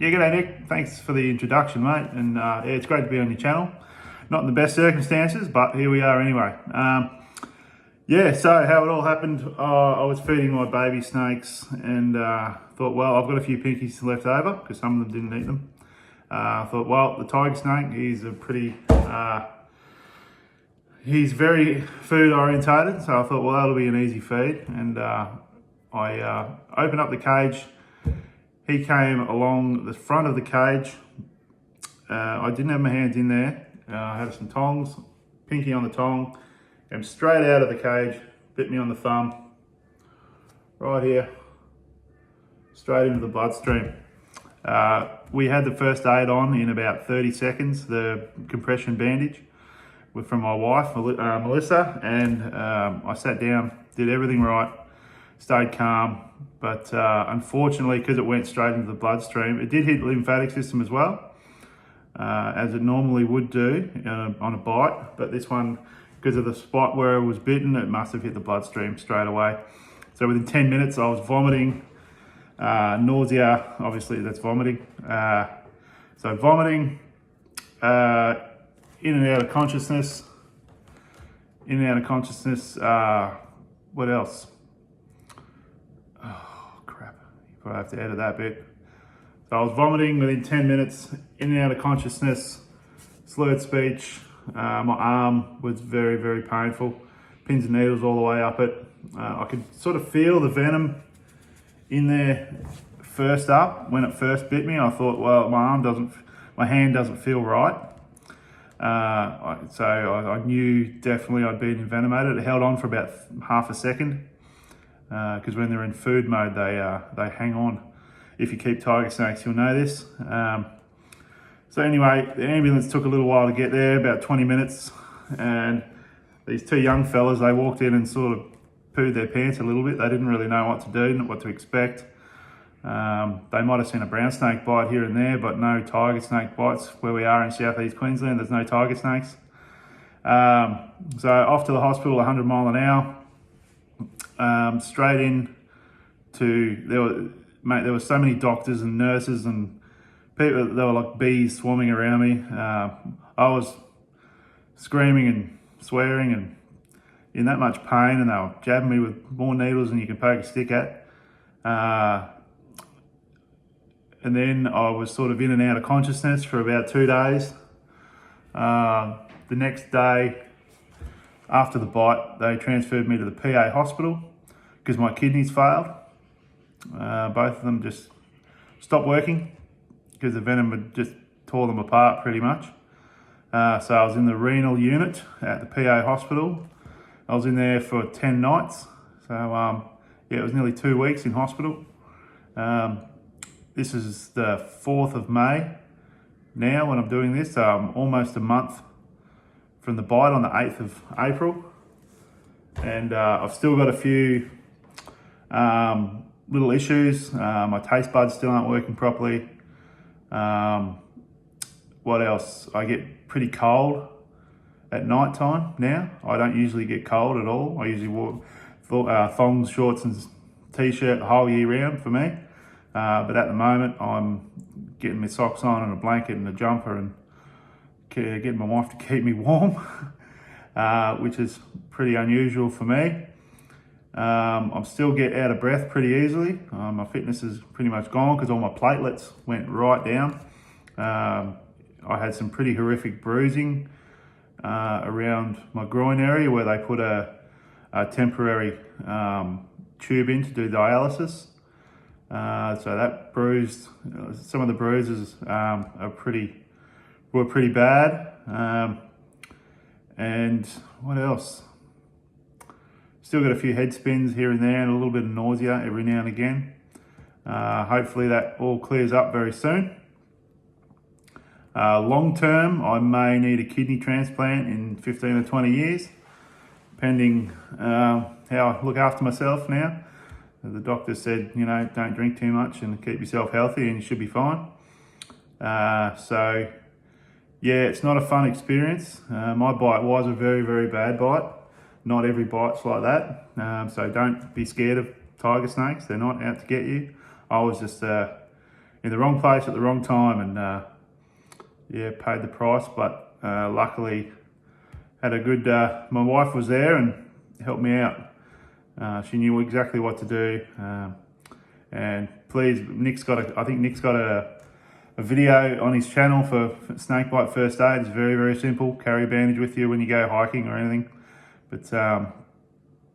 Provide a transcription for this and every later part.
Yeah, g'day Nick. Thanks for the introduction, mate. And yeah, it's great to be on your channel. Not in the best circumstances, but here we are anyway. Yeah, so how it all happened, I was feeding my baby snakes and thought, well, I've got a few pinkies left over because some of them didn't eat them. I thought, well, the tiger snake, he's very food orientated. So I thought, well, that'll be an easy feed. And I opened up the cage. He came along the front of the cage. I didn't have my hands in there. I had some tongs, pinky on the tong, came straight out of the cage, bit me on the thumb, right here, straight into the bloodstream. We had the first aid on in about 30 seconds, the compression bandage from my wife, Melissa, and I sat down, did everything right, stayed calm, but unfortunately, because it went straight into the bloodstream, it did hit the lymphatic system as well, as it normally would do on a bite, but this one, because of the spot where it was bitten, it must have hit the bloodstream straight away. So within 10 minutes, I was vomiting, nausea, obviously that's vomiting. So vomiting, in and out of consciousness, what else? Oh, crap. You probably have to edit that bit. So I was vomiting within 10 minutes, in and out of consciousness, slurred speech. My arm was very, very painful. Pins and needles all the way up it. I could sort of feel the venom in there first up. When it first bit me, I thought, well, my hand doesn't feel right. So I knew definitely I'd been envenomated. It held on for about half a second. Because when they're in food mode, they hang on. If you keep tiger snakes, you'll know this. So anyway, the ambulance took a little while to get there, about 20 minutes. And these two young fellas, they walked in and sort of pooed their pants a little bit. They didn't really know what to do, what to expect. They might have seen a brown snake bite here and there, but no tiger snake bites. Where we are in southeast Queensland, there's no tiger snakes. So off to the hospital, 100 mile an hour. Straight in to, there were so many doctors and nurses and people, there were like bees swarming around me. I was screaming and swearing and in that much pain, and they were jabbing me with more needles than you can poke a stick at. And then I was sort of in and out of consciousness for about 2 days. The next day, after the bite, they transferred me to the PA hospital because my kidneys failed. Both of them just stopped working because the venom had just tore them apart pretty much. So I was in the renal unit at the PA hospital. I was in there for 10 nights. So yeah, it was nearly 2 weeks in hospital. This is the 4th of May now when I'm doing this. Almost a month from the bite on the 8th of April. And I've still got a few little issues. My taste buds still aren't working properly. What else? I get pretty cold at night time now. I don't usually get cold at all. I usually wear thongs, shorts and t-shirt the whole year round for me. But at the moment I'm getting my socks on and a blanket and a jumper and getting my wife to keep me warm, which is pretty unusual for me. I still get out of breath pretty easily. My fitness is pretty much gone because all my platelets went right down. I had some pretty horrific bruising around my groin area where they put a temporary tube in to do dialysis. So that bruised, some of the bruises were pretty bad. And what else? Still got a few head spins here and there and a little bit of nausea every now and again. Hopefully that all clears up very soon. Long term, I may need a kidney transplant in 15 or 20 years, depending how I look after myself now. The doctor said, you know, don't drink too much and keep yourself healthy and you should be fine. So yeah, it's not a fun experience. My bite was a very, very bad bite. Not every bite's like that. So don't be scared of tiger snakes. They're not out to get you. I was just in the wrong place at the wrong time, and yeah, paid the price. But luckily, had a good. My wife was there and helped me out. She knew exactly what to do. And please, I think Nick's got a video on his channel for snakebite first aid. It's very, very simple. Carry a bandage with you when you go hiking or anything. But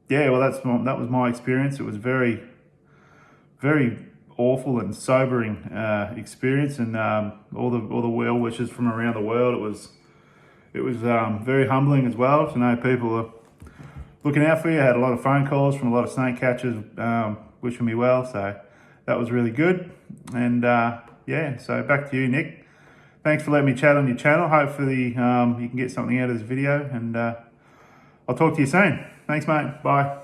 yeah, well, that was my experience. It was very, very awful and sobering experience, and all the well wishes from around the world. It was very humbling as well to know people are looking out for you. I had a lot of phone calls from a lot of snake catchers wishing me well, so that was really good. And yeah, so back to you, Nick. Thanks for letting me chat on your channel. Hopefully you can get something out of this video, and I'll talk to you soon. Thanks, mate. Bye.